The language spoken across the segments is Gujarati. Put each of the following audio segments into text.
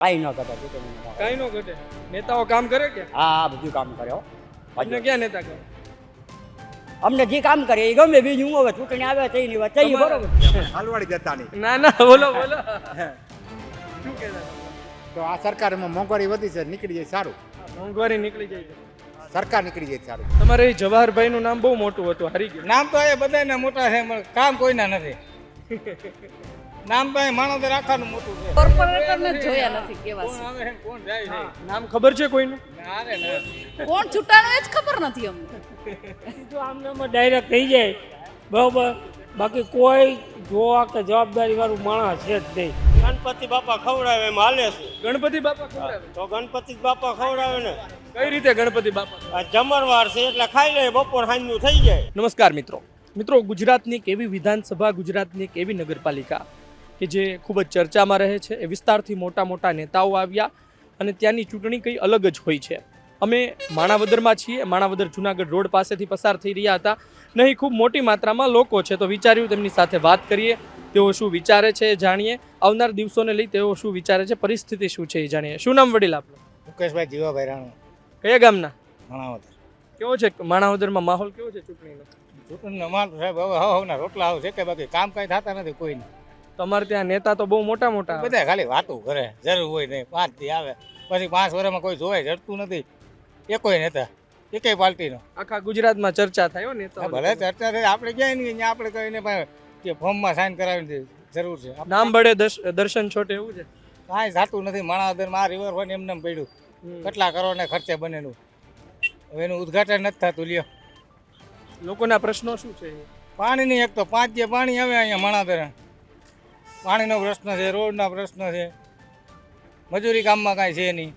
કાંઈ ન ઘટે ચૂંટણીમાં. કાંઈ નો ઘટે. નેતાઓ કામ કરે કે હા બધું કામ કરે હો. તમને ક્યાં નેતા કરે? અમને જે કામ કરે એ ગમે, બીજું હું હવે ચૂંટણી આવે તો એની વાત થઈ બરોબર. હાલવાડી જતા નહીં. ના ના બોલો બોલો શું કહેતા? તો આ સરકારમાં મોંઘવારી વધી છે, નીકળી જાય સારું. મોંઘવારી નીકળી જાય છે. સરકાર નીકળી જાય સારું. તમારે એ જવાહરભાઈ નું નામ બહુ મોટું હતું, હારી ગયું. નામ તો એ બધાને મોટા છે પણ કામ કોઈના નથી. નામ તો એ માણસ રાખવાનું મોટું છે. કોર્પોરેટરને જ જોયા નથી કેવા કોણ આવે છે ને કોણ જાય છે નામ ખબર છે કોઈનું? ના રે ના. છે કોણ છૂટાણું એ જ ખબર નથી અમને. તો આમનામાં ડાયરેક્ટ થઈ જાય બરાબર, બાકી કોઈ જોવા કે જવાબદારી વાળું માણસ છે જ નહીં. ગણપતિ બાપા ખવડાવે એમ હાલે છે. ગણપતિ બાપા ખવડાવે? તો ગણપતિ બાપા ખવડાવે ને કઈ રીતે ગણપતિ બાપા? આ જમણવાર છે એટલે ખાઈ લે, બપોર સાંજનું થઈ જાય. નમસ્કાર મિત્રો, ગુજરાતની એક એવી વિધાનસભા, ગુજરાતની એક એવી નગરપાલિકા કે જે ખૂબ જ ચર્ચામાં રહે છે. એ વિસ્તારથી મોટા મોટા નેતાઓ આવ્યા અને ત્યાંની ચૂંટણી કંઈ અલગ જ હોય છે. અમે માણાવદરમાં છીએ. માણાવદર જુનાગઢ રોડ પાસેથી પસાર થઈ રહ્યા હતા. નહીં ખૂબ મોટી માત્રામાં લોકો છે, તો વિચાર્યું તેમની સાથે વાત કરીએ, તેઓ શું વિચારે છે એ જાણીએ. આવનાર દિવસોને લઈ તેઓ શું વિચારે છે, પરિસ્થિતિ શું છે એ જાણીએ. શું નામ વડીલ આપનું? મુકેશભાઈ જીવાભાઈ રાણા, કયા ગામના? માણાવદર. કેવો છે માણાવદરમાં માહોલ? કેવો છે ચૂંટણીનો? ચૂંટણીનો માલ સાહેબ હવે હવના રોટલા આવ છે કે બાકી કામ કઈ થતા નથી કોઈને. તમારે ત્યાં નેતા તો બહુ મોટા મોટા આવે. બધા ખાલી વાતો કરે, જરૂર હોય નહીં. 5 દી આવે પછી 5 વર્ષમાં કોઈ જોવાય જડતું નથી એકોય નેતા, એકેય પાર્ટીનો. આખા ગુજરાતમાં ચર્ચા થાય હો નેતા. ભલે ચર્ચા થાય, આપણે ક્યાંય નહીં ત્યાં આપણે કહીને કે ફોર્મમાં સાઈન કરાવવાની જરૂર છે. નામ બળે દર્શન છોટે એવું છે. કાંઈ થતું નથી. માણાવદરમાં આ રિવરફ્રન્ટ એમને એમ પડ્યું, કેટલા કરોડના ખર્ચે બનેલું, હવે એનું ઉદ્ઘાટન નથી થતું. લ્યો, લોકોના પ્રશ્નો શું છે? પાણીની એક તો 5 જે પાણી આવે અહીંયા માણાવદર, પાણીનો પ્રશ્ન છે, રોડના પ્રશ્ન છે, મજૂરી કામમાં કાંઈ છે નહીં.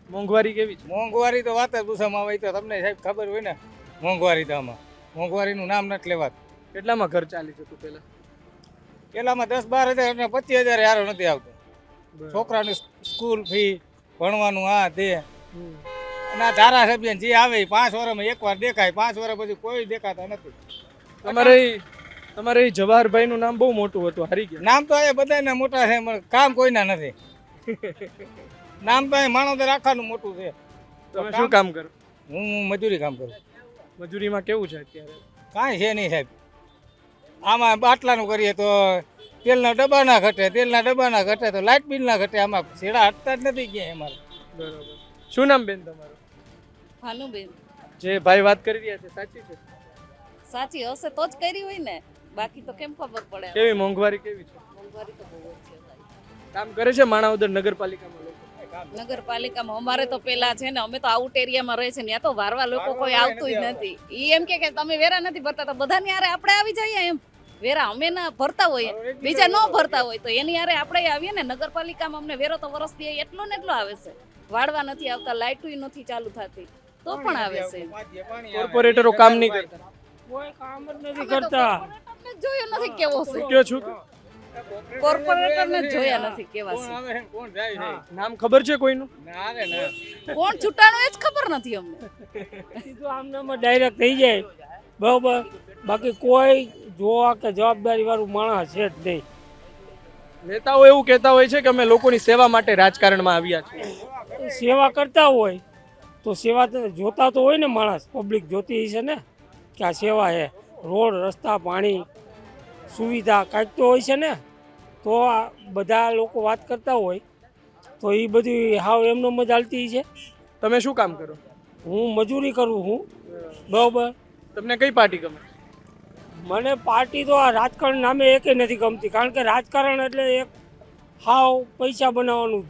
મોંઘવારી કેવી છે? મોંઘવારી તો વાત જ પૂછવામાં આવે તો તમને સાહેબ ખબર હોય ને. મોંઘવારી તો આમાં મોંઘવારીનું નામ નથી લેવાતું. કેટલામાં ઘર ચાલી જતું પેલા? પેલામાં 10-12 હજાર અને 25,000 યારો નથી આવતો. છોકરાની સ્કૂલ ફી, ભણવાનું આ તે. અને આ ધારાસભ્ય જે આવે 5 વર્ષમાં એકવાર દેખાય, 5 વર્ષ પછી કોઈ દેખાતા નથી. તમારે જવાહરભાઈ નું નામ બહુ મોટું હતું, હારી ગયા. નામ તો એ બધાને મોટા છે પણ કામ કોઈના નથી. નામ તો એ માણસ રાખવાનું મોટું છે. તમે શું કામ કરો? હું મજૂરી કામ કરું. મજૂરીમાં કેવું છે અત્યારે? કાંઈ છે નહીં સાહેબ. આમાં બાટલાનું કરીએ તો તેલના ડબ્બા ના ઘટે, તેલના ડબ્બા ના ઘટે તો લાઇટ બિલ ના ઘટે. આમાં છેડા હટતા જ નથી ક્યાંય અમારે. બરોબર. શું નામ બેન તમારું? ભાનુબેન. જે ભાઈ વાત કરી રહ્યા છે સાચી છે? સાચી હશે તો જ કરી હોય ને, બાકી તો કેમ ખબર પડે. કેવી મોંઘવારી કેવી છે? મોંઘવારી તો બહુ જ છે ભાઈ. કામ કરે છે માણાવદર નગરપાલિકામાં લોકો? નગરપાલિકામાં અમારે તો પેલા છે ને, અમે તો આઉટ એરિયામાં રહે છે ને, ત્યાં તો વારવા લોકો કોઈ આવતું જ નથી. ઈ એમ કે તમે વેરા નથી ભરતા તો બધાની હારે આપણે આવી જઈએ એમ. વેરા અમે ના ભરતા હોઈએ, બીજા ન ભરતા હોય તો એની હારે આપણે આવીએ ને. નગરપાલિકામાં અમને વેરો તો વર્ષથી એટલો ને એટલો આવે છે. વાળવા નથી આવતા, લાઇટુય નથી ચાલુ થતી તો પણ આવે છે. કોર્પોરેટરો કામ નહીં કરતા? કોઈ કામ જ નથી કરતા. કોર્પોરેટરને જોયો નથી કેવો છે. કયો છું? કોર્પોરેટરને જોયા નથી કેવા કોણ છે. આવે છે ને કોણ જાય છે નામ ખબર છે કોઈનું? ના રે ના. કોણ છૂટાણું એ જ ખબર નથી અમને. તો આમનામાં ડાયરેક્ટ થઈ જાય બરાબર, બાકી કોઈ જોવા કે જવાબદારી વાળું માણસ છે જ નહીં. નેતાઓ એવું કહેતા હોય છે કે અમે લોકોની સેવા માટે રાજકારણમાં આવ્યા છીએ. સેવા કરતા હોય તો સેવા તો જોતા તો હોય ને માણસ, પબ્લિક જોતી છે ને કે આ સેવા છે. રોડ, રસ્તા, પાણી, સુવિધા કાંઈક તો હોય છે ને. તો આ બધા લોકો વાત કરતા હોય તો એ બધી હાવ એમનો જ હાલતી છે. તમે શું કામ કરો? હું મજૂરી કરું છું બરાબર. તમને કઈ પાર્ટી ગમે? મને પાર્ટી તો આ રાજકારણ નામે એકે નથી ગમતી, કારણ કે રાજકારણ એટલે એક હાવ પૈસા બનાવવાનું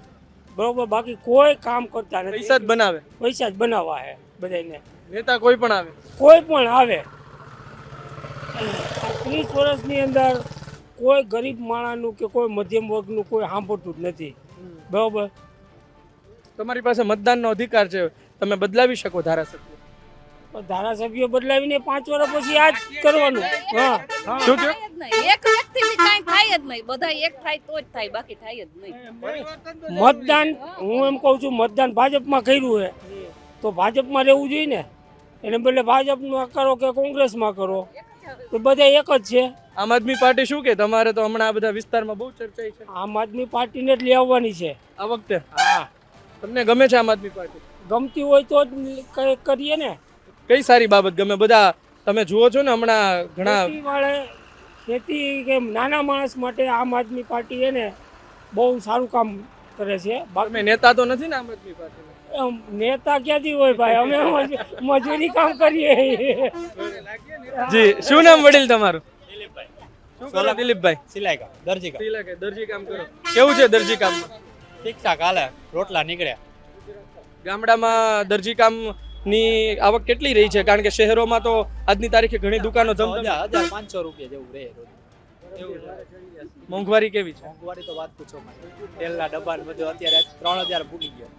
બરાબર, બાકી કોઈ કામ કરતા નથી. પૈસા જ બનાવે? પૈસા જ બનાવવા છે બધાને. નેતા કોઈ પણ આવે? કોઈ પણ આવે. 30 વર્ષની અંદર કોઈ ગરીબ માણસનું કે કોઈ મધ્યમ વર્ગનું કોઈ સાંભળતું જ નથી બરાબર. તમારી પાસે મતદાનનો અધિકાર છે, તમે બદલાવી શકો ધારાસભ્ય. પણ ધારાસભ્ય બદલાવીને 5 વર્ષ પછી આ જ કરવાનું. હા શું થયું? થાય જ નહીં. એક વ્યક્તિથી કાંઈ થાય જ નહીં. બધા એક થાય તો જ થાય, બાકી થાય જ નહીં. મતદાન હું એમ કહું છું, મતદાન ભાજપમાં કર્યું છે તો ભાજપમાં રહેવું જોઈએ ને. એને બદલે ભાજપમાં કરો કે કોંગ્રેસમાં કરો, તો બધા એક જ છે. આમ આદમી પાર્ટી શું કે તમારે તો હમણાં આ બધા વિસ્તારમાં બહુ ચર્ચાઈ છે આમ આદમી પાર્ટીને જ લઈ આવવાની છે. આ વખતે હા, તમને ગમે છે આમ આદમી પાર્ટી? ગમતી હોય તો જ કરીએ ને. કઈ સારી બાબત ગમે? બધા તમે જુઓ છો ને હમણાં ઘણા ખેતી કે નાના માણસ માટે આમ આદમી પાર્ટી એને બહુ સારું કામ કરે છે. તમે નેતા તો નથી ને આમ આદમી પાર્ટી? નેતા ક્યાંથી હોય ભાઈ, અમે મજૂરી કામ કરીએ. જી, શું નામ વડીલ તમારું? શું કરો દિલીપભાઈ? સિલાઈ કામ, દરજી કામ. સિલાઈ કે દરજી કામ કરો. કેવું છે દરજી કામમાં? ઠીક ઠાક હાલે, રોટલા નીકળ્યા. ગામડામાં દરજી કામની આવક કેટલી રહી છે? કારણ કે શહેરોમાં તો આજની તારીખે ઘણી દુકાનો ધમધમ. 1500 રૂપિયા જેવું રહે રોજ. મોંઘવારી કેવી છે? મોંઘવારી તો વાત પૂછો માં. તેલના ડબ્બા ને બધું અત્યારે 3000 પૂરી ગયો.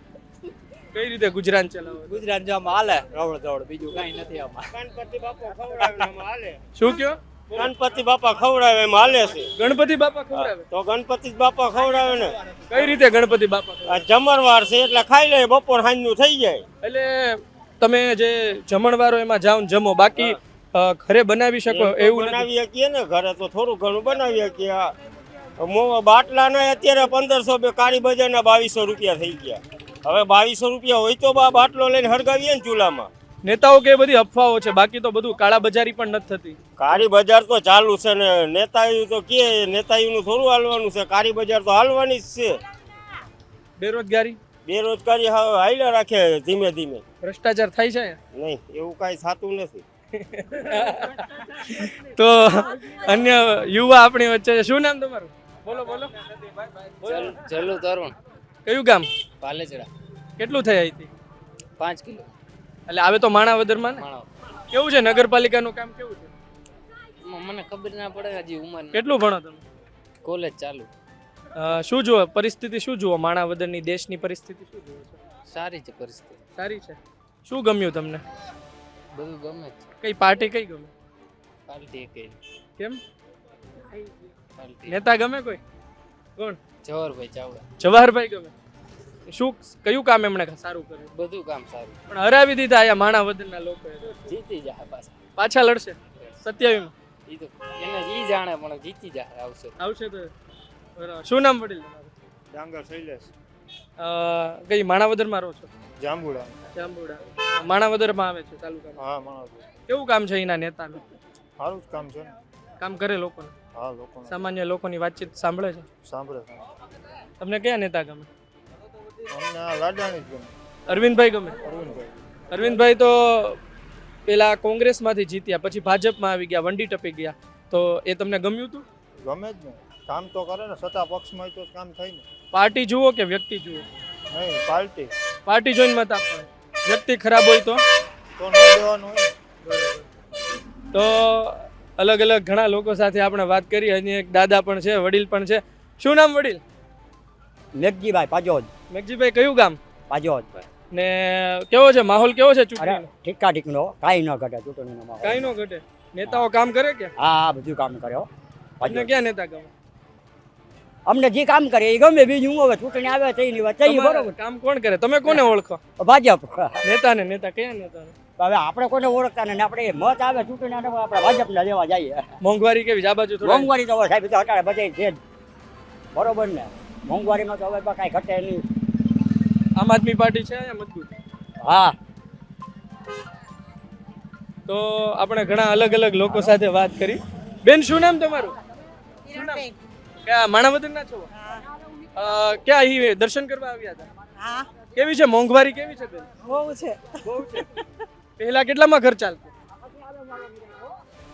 કઈ રીતે ગુજરાન ચલાવો? ગુજરાત જો આમાં હાલે રવડ દવડ, બીજું કઈ નથી આમાં. ગણપતિ બાપા ખવડાવે એમ હાલે. શું કયો? ગણપતિ બાપા ખવડાવે એમ હાલે છે. ગણપતિ બાપા ખવડાવે? તો ગણપતિ બાપા ખવડાવે ને. કઈ રીતે ગણપતિ બાપા ખવડાવે? આ જમણવાર છે એટલે ખાઈ લે, બપોર સાંજનું થઈ જાય. એટલે તમે જે જમણવારો એમાં જાઓ ને જમો, બાકી ઘરે બનાવી શકો એવું નથી? બનાવી શકીએ ને ઘરે, તો થોડું ઘણું બનાવી શકીએ. બાટલાના અત્યારે 1500, કાળી બજારના 2200 રૂપિયા થઈ ગયા. હવે 2200 રૂપિયા હોય તો બાટલો લઈને હળગાવીએ ને ચૂલામાં. નેતાઓ કે બધી અફવાઓ છે, બાકી તો બધું કાળા બજારી પણ નથી થતી. કાળી બજાર તો ચાલુ છે ને, નેતાયું તો કે નેતાયુંનું થોડું હાલવાનું છે, કાળી બજાર તો હાલવાની જ છે. બેરોજગારી બેરોજગારી હાલ્યા રાખે ધીમે ધીમે. ભ્રષ્ટાચાર થાય છે નહીં, એવું કાંઈ થતું નથી. તો અન્ય યુવા આપણી વચ્ચે છે. શું નામ તમારું? બોલો બોલો. જલ્લુ તરુણ, કયું ગામ? પાલેચડા. કેટલું થાય અહીંથી? 5 કિલો. એટલે આવે તો માણાવદરમાં ને. કેવું છે નગરપાલિકાનું કામ? કેવું છે? મને ખબર ના પડે, હજી ઉંમર. કેટલું ભણો તમે? કોલેજ ચાલુ. શું જુઓ પરિસ્થિતિ? શું જુઓ માણાવદરની દેશની પરિસ્થિતિ? શું જુઓ છો? સારી છે પરિસ્થિતિ. સારી છે. શું ગમ્યું તમને? બધું ગમે છે. કઈ પાર્ટી કઈ ગમે? પાર્ટી એક કેમ? પાર્ટી નેતા ગમે કોઈ? કોણ? જવાહરભાઈ ચાવડા. જવાહરભાઈ ગમે. શું કયું કામ એમણે સારું કર્યું? બધું કામ સારું. પણ હરાવી દીધા આયા માણાવદરના લોકો. જીતી જાય પાછા. પાછા લડશે 27 માં. ઈ તો એને ઈ જાણે, પણ જીતી જાય આવશે. આવશે તો બરાબર. શું નામ વડીલ તમારું? ડાંગર શૈલેષ, કઈ માણાવદરમાં રહો છો? જાંબુડા. જાંબુડા. માણાવદરમાં આવે છે તાલુકામાં. હા, માણસ કેવું કામ છે એના નેતાનું? સારું જ કામ છે ને. કામ કરે લોકોને? હા, લોકો સામાન્ય લોકોની વાતચીત સાંભળે છે? સાંભળે. તમને કયા નેતા ગમે? અમને આ લાડાણી જ ગમે. અરવિંદભાઈ ગમે? અરવિંદભાઈ અરવિંદભાઈ તો પેલા કોંગ્રેસમાંથી જીત્યા, પછી ભાજપમાં આવી ગયા, વંડી ટપી ગયા, તો એ તમને ગમ્યું હતું? ગમે જ ને, કામ તો કરે ને. સત્તા પક્ષમાં હોય તો જ કામ થાય ને. પાર્ટી જુઓ કે વ્યક્તિ જુઓ? નહીં, પાર્ટી પાર્ટી જોઈને મત આપવાનો. વ્યક્તિ ખરાબ હોય તો તો ન દેવાનું હોય ને. તો અલગ અલગ ઘણા લોકો સાથે આપણે વાત કરી. અહીં એક દાદા પણ છે, વડીલ પણ છે. શું નામ વડીલ? મેઘજીભાઈ પાજોદ. મેઘજીભાઈ કયું ગામ? પાજોદ. ને કેવો છે માહોલ? કેવો છે અરે ચૂંટણીનો? ઠીકા ઠીકનો કાંઈ ન ઘટે ચૂંટણીનો માહોલ. કાંઈ ન ઘટે. નેતાઓ કામ કરે કે? હા, બધું કામ કર્યો. તમને ક્યાં નેતા ગમે? અમને જે કામ કરે એ ગમે, બીજું હવે ચૂંટણી આવે તો એની વાત થઈ. તમારે બરોબર. કામ કોણ કરે? તમે કોને ઓળખો? ભાજપ. નેતાને. નેતા કયા નેતાને? હવે આપણે કોને ઓળખતા ને આપણે મત આવે ચૂંટણી આપણે ભાજપના લેવા જઈએ. મોંઘવારી કેવી? આ બાજુ થોડા મોંઘવારી તો હવે સાહેબ તો અત્યારે બધે છે જ. બરોબર ને, મોંઘવારીમાં તો હવે કાંઈ ઘટે નહીં. આમ આદમી પાર્ટી છે અહીંયા મજબૂત. હા, તો આપણે ઘણા અલગ અલગ લોકો સાથે વાત કરી. બેન શું નામ તમારું? શું નામ? ક્યાં માણાવદરના છો? ક્યાં અહીં દર્શન કરવા આવ્યા હતા? હા, કેવી છે મોંઘવારી? કેવી છે બેન? બહુ છે. બહુ છે. પહેલા કેટલામાં ઘર ચાલતું?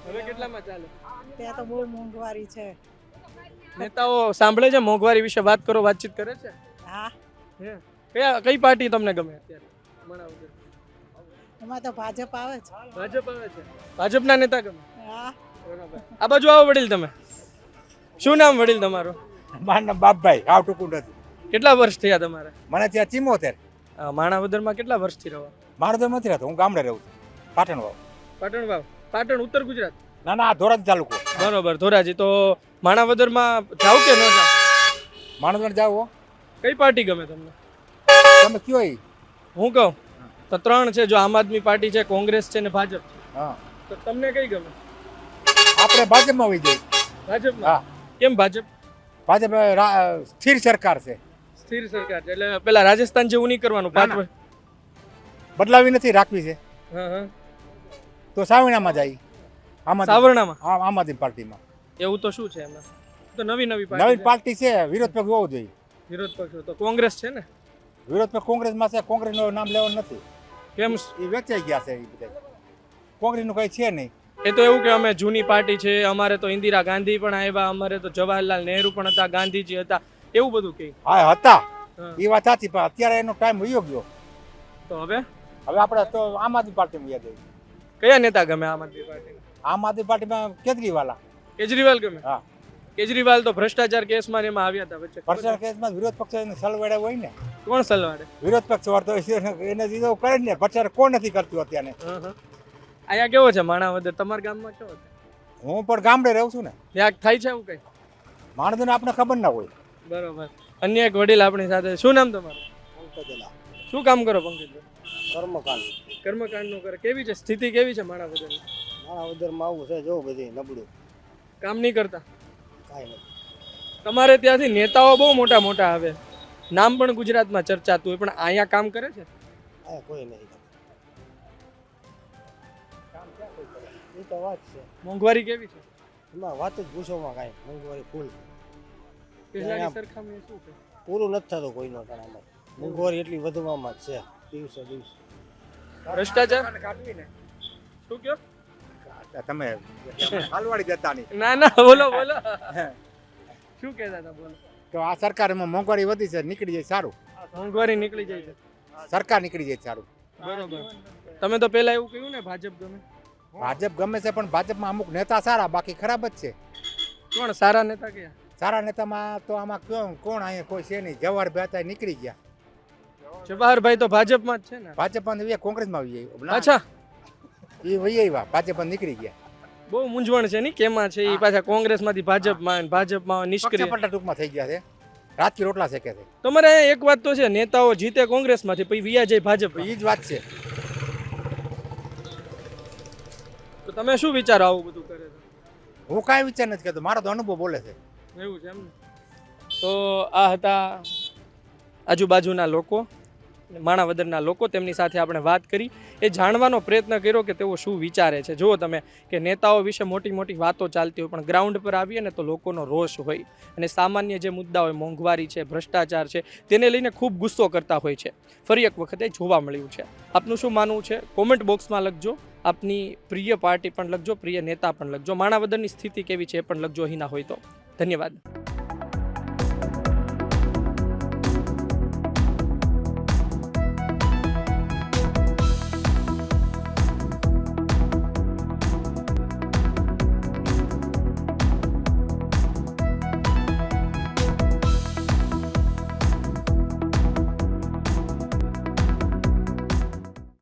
હવે કેટલામાં ચાલે? ત્યાં તો બહુ મોંઘવારી છે. નેતાઓ સાંભળે છે મોંઘવારી વિશે? વાત કરો, વાતચીત કરે છે? હા, કઈ પાર્ટી તમને ગમે અત્યારે માણાવદર? એમાં તો ભાજપ આવે છે. ભાજપ આવે છે. ભાજપના નેતા ગમે? હા. બરાબર. આ બાજુ આવો વડીલ તમે. શું નામ વડીલ તમારું? મારું નામ બાપભાઈ. આવ ટૂંકું નથી. કેટલા વર્ષ થયા તમારે? મને ત્યાં 74. માણાવદરમાં કેટલા વર્ષથી રહો? મારું નથી રહેતો, હું ગામડે રહું છું. પાટણ વાવ. પાટણ વાવ. પાટણ ઉત્તર ગુજરાત. ના ના, આ ધોરાજી તાલુકો. બરોબર, ધોરાજી. તો માણાવદરમાં જાવ કે ન જાવ? માણસ જાવ. કઈ પાર્ટી ગમે તમને? તમે કયો ઈ? હું કહું તો 3 છે. જો આમ આદમી પાર્ટી છે, કોંગ્રેસ છે ને ભાજપ છે. હા, તો તમને કઈ ગમે? આપણે ભાજપમાં હોઈ જઈએ. ભાજપમાં હા. કેમ ભાજપ? ભાજપ સ્થિર સરકાર છે, સ્થિર સરકાર છે. એટલે પેલા રાજસ્થાન જેવું નહીં કરવાનું. ના, 5 વર્ષ. બદલાવી નથી રાખવી છે હા હા. તો સાવરણામાં જાય. સાવરણામાં આમ આદમી પાર્ટીમાં એવું તો શું છે એમાં? તો નવી નવી પાર્ટી પાર્ટી છે, વિરોધ પક્ષ હોવો જોઈએ. વિરોધ પક્ષ તો કોંગ્રેસ છે ને? વિરોધ પક્ષ કોંગ્રેસમાં છે, કોંગ્રેસનું નામ લેવાનું નથી. કેમ? એ વેચાઈ ગયા છે. એ બધા કોંગ્રેસનું કઈ છે નહીં. એ તો એવું કે અમે જૂની પાર્ટી છે, અમારે તો ઇન્દિરા ગાંધી પણ આવ્યા, અમારે તો જવાહરલાલ નહેરુ પણ હતા, ગાંધીજી હતા, એવું બધું કે. હા હતા, હા. એ વાત સાચી, પણ અત્યારે એનો ટાઈમ વયો ગયો. તો હવે આપણે તો આમ આદમી પાર્ટીમાં યાદ આવી. કયા નેતા ગમે આમ આદમી પાર્ટી? આમ આદમી પાર્ટીમાં કેજરીવાલ. કેજરીવાલ ગમે? હા. કેજરીવાલ તો ભ્રષ્ટાચાર કેસમાં ને એમાં આવ્યા હતા વચ્ચે. પર્સનલ કેસમાં વિરોધ પક્ષ સલવાડ્યા હોય ને, કોણ સલવાડે? વિરોધ પક્ષ વાળતો એને દીધો કરે ને. પ્રચાર કોણ નથી કરતું અત્યારે. અહીંયા કેવો છે માણાવદર? તમારા ગામમાં કેવો છે? હું પણ ગામડે રહું છું ને. ત્યાં થાય છે એવું કઈ? માણસોને આપણે ખબર ના હોય. બરોબર. અન્ય એક વડીલ આપણી સાથે. શું નામ તમારું? શું કામ કરો પંકજભાઈ? કર્મકાંડ. કર્મકાંડનું કરે. કેવી છે સ્થિતિ? કેવી છે માણાવદરની? માણાવદરમાં આવું છે, જો બધી નબળું, કામ નહીં કરતા? કાંઈ નથી. તમારે ત્યાંથી નેતાઓ બહુ મોટા મોટા આવે, નામ પણ ગુજરાતમાં ચર્ચાતું હોય, પણ અહીંયા કામ કરે છે? આ કોઈ નહીં. એ તો વાત છે, મોંઘવારી કેવી છે? એમાં વાત જ પૂછોમાં કાંઈ. મોંઘવારી ફૂલ, પહેલાની સરખામણી શું છે? પૂરું નથી થતું કોઈનો ટાણામાં. મોંઘવારી એટલી વધવામાં જ છે દિવસે દિવસે. ભ્રષ્ટાચાર શું કયો? તમે હાલવાડી દેતા નહીં. ના ના, બોલો બોલો. શું કહેતા હતા? બોલો. તો આ સરકારમાં મોંઘવારી વધી છે, નીકળી જાય સારું. મોંઘવારી નીકળી જાય છે, સરકાર નીકળી જાય સારું. બરોબર. તમે તો પહેલા એવું કહ્યું ને ભાજપ ગમે. ભાજપ ગમે છે, પણ ભાજપમાં અમુક નેતા સારા, બાકી ખરાબ જ છે. કોણ સારા નેતા કયા? સારા નેતામાં તો આમાં કોણ અહીંયા કોઈ છે નહીં. જવાહરભાઈ હતા, નીકળી ગયા. જવાહરભાઈ તો ભાજપમાં જ છે ને. ભાજપમાં કોંગ્રેસમાં આવી ગયા. અચ્છા, એ વહી આવ્યા, ભાજપમાં નીકળી ગયા. બહુ મૂંઝવણ છે ને કેમાં છે. એ પાછા કોંગ્રેસમાંથી ભાજપમાં, ભાજપમાં નિષ્ક્રિય. પટ્ટા ટૂંકમાં થઈ ગયા છે. રાજકીય રોટલા શેકે છે. તમારે એક વાત તો છે, નેતાઓ જીતે કોંગ્રેસમાંથી પછી વિયા જાય ભાજપ. એ જ વાત છે. તો તમે શું વિચારો આવું બધું કરે છે? હું કાંઈ વિચાર નથી કરતો, મારો તો અનુભવ બોલે છે. એવું છે એમ ને? તો આ હતા આજુબાજુના લોકો, માણાવદરના લોકો. તેમની સાથે આપણે વાત કરી, એ જાણવાનો પ્રયત્ન કર્યો કે તેઓ શું વિચારે છે. જુઓ તમે કે નેતાઓ વિશે મોટી મોટી વાતો ચાલતી હોય, પણ ગ્રાઉન્ડ પર આવીએ ને તો લોકોનો રોષ હોય, અને સામાન્ય જે મુદ્દા હોય, મોંઘવારી છે, ભ્રષ્ટાચાર છે, તેને લઈને ખૂબ ગુસ્સો કરતા હોય છે. ફરી એક વખતે જોવા મળ્યું છે. આપનું શું માનવું છે કોમેન્ટ બોક્સમાં લખજો. આપની પ્રિય પાર્ટી પણ લખજો, પ્રિય નેતા પણ લખજો. માણાવદરની સ્થિતિ કેવી છે એ પણ લખજો અહીંના હોય તો. ધન્યવાદ.